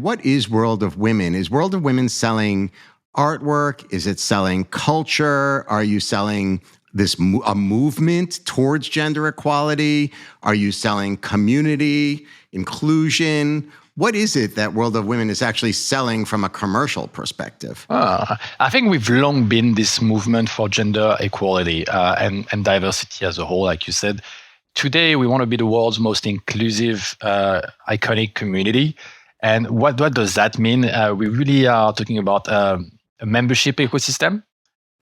What is World of Women? Is World of Women selling artwork? Is it selling culture? Are you selling a movement towards gender equality? Are you selling community, inclusion? What is it that World of Women is actually selling from a commercial perspective? I think we've long been this movement for gender equality and diversity as a whole, like you said. Today, we want to be the world's most inclusive, iconic community. And what does that mean? We really are talking about a membership ecosystem,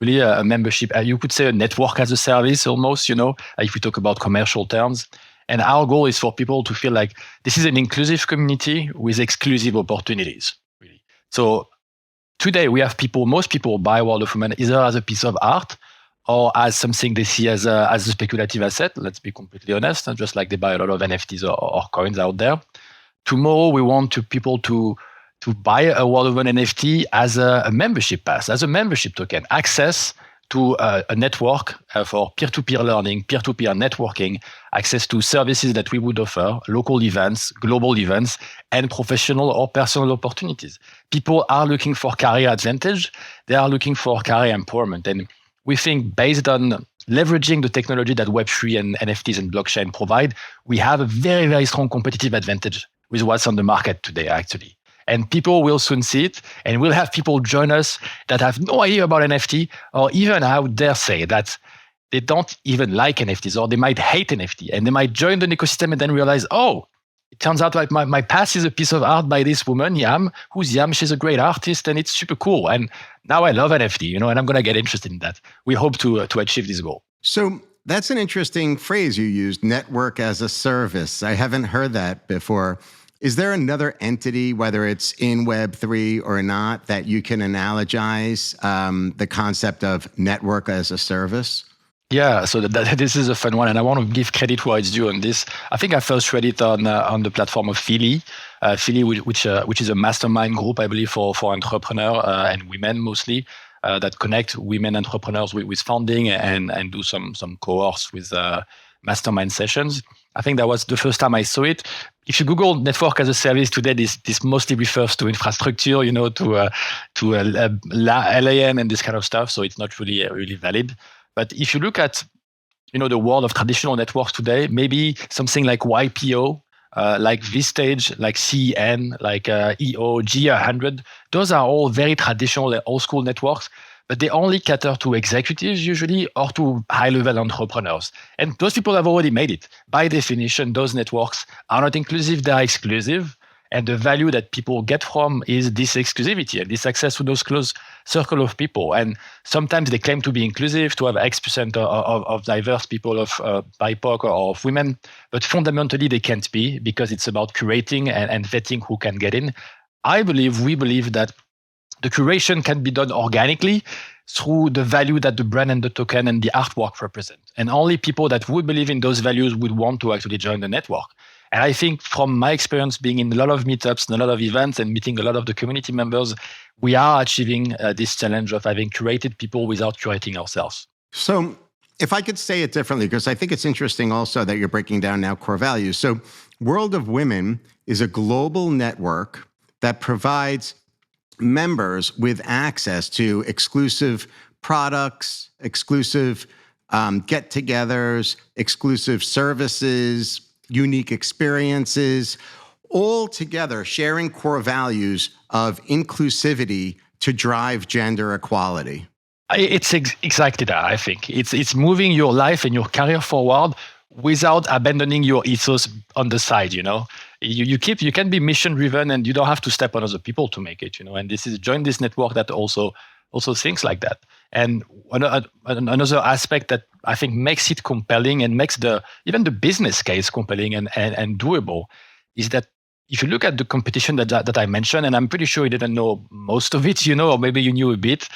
really a membership, you could say a network as a service almost, if we talk about commercial terms. And our goal is for people to feel like this is an inclusive community with exclusive opportunities, really. So today we have most people buy World of Women either as a piece of art or as something they see as a speculative asset. Let's be completely honest, just like they buy a lot of NFTs or coins out there. Tomorrow, we want people to buy a World of Women NFT as a membership pass, as a membership token, access to a network for peer-to-peer learning, peer-to-peer networking, access to services that we would offer, local events, global events, and professional or personal opportunities. People are looking for career advantage. They are looking for career empowerment. And we think based on leveraging the technology that Web3 and NFTs and blockchain provide, we have a very, very strong competitive advantage with what's on the market today, actually. And people will soon see it, and we'll have people join us that have no idea about NFT, or even, I would dare say, that they don't even like NFTs, or they might hate NFT, and they might join the ecosystem and then realize, oh, it turns out like my pass is a piece of art by this woman, Yam. Who's Yam? She's a great artist, and it's super cool. And now I love NFT, and I'm going to get interested in that. We hope to achieve this goal. So that's an interesting phrase you used, network as a service. I haven't heard that before. Is there another entity, whether it's in Web3 or not, that you can analogize the concept of network as a service? Yeah, so this is a fun one, and I want to give credit where it's due on this. I think I first read it on the platform of Philly, which is a mastermind group, I believe, for entrepreneurs and women mostly, that connect women entrepreneurs with funding and do some cohorts with mastermind sessions. I think that was the first time I saw it. If you Google network as a service today, this mostly refers to infrastructure, to LAN and this kind of stuff. So it's not really valid. But if you look at, the world of traditional networks today, maybe something like YPO, like Vistage, like CEN, like EO, G100, those are all very traditional, old school networks. But they only cater to executives usually or to high-level entrepreneurs. And those people have already made it. By definition, those networks are not inclusive, they are exclusive. And the value that people get from is this exclusivity and this access to those close circle of people. And sometimes they claim to be inclusive, to have X% of diverse people, of BIPOC or of women. But fundamentally, they can't be because it's about curating and vetting who can get in. We believe that the curation can be done organically through the value that the brand and the token and the artwork represent. And only people that would believe in those values would want to actually join the network. And I think from my experience being in a lot of meetups and a lot of events and meeting a lot of the community members, we are achieving this challenge of having curated people without curating ourselves. So if I could say it differently, because I think it's interesting also that you're breaking down now core values. So World of Women is a global network that provides members with access to exclusive products, exclusive get-togethers, exclusive services, unique experiences, all together sharing core values of inclusivity to drive gender equality. It's exactly that, I think. It's moving your life and your career forward without abandoning your ethos on the side, You can be mission driven and you don't have to step on other people to make it, and join this network that also thinks like that. And another aspect that I think makes it compelling and makes even the business case compelling and doable is that if you look at the competition that I mentioned, and I'm pretty sure you didn't know most of it, or maybe you knew a bit,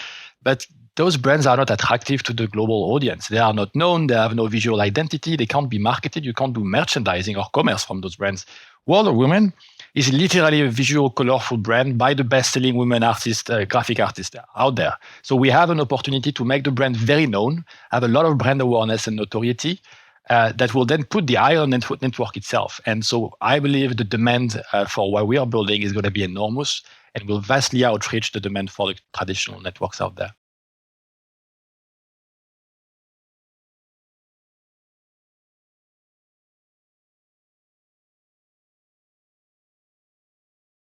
but those brands are not attractive to the global audience. They are not known. They have no visual identity. They can't be marketed. You can't do merchandising or commerce from those brands. World of Women is literally a visual, colorful brand by the best-selling women artists, graphic artists out there. So we have an opportunity to make the brand very known, have a lot of brand awareness and notoriety, that will then put the eye on network itself. And so I believe the demand for what we are building is going to be enormous and will vastly outreach the demand for the traditional networks out there.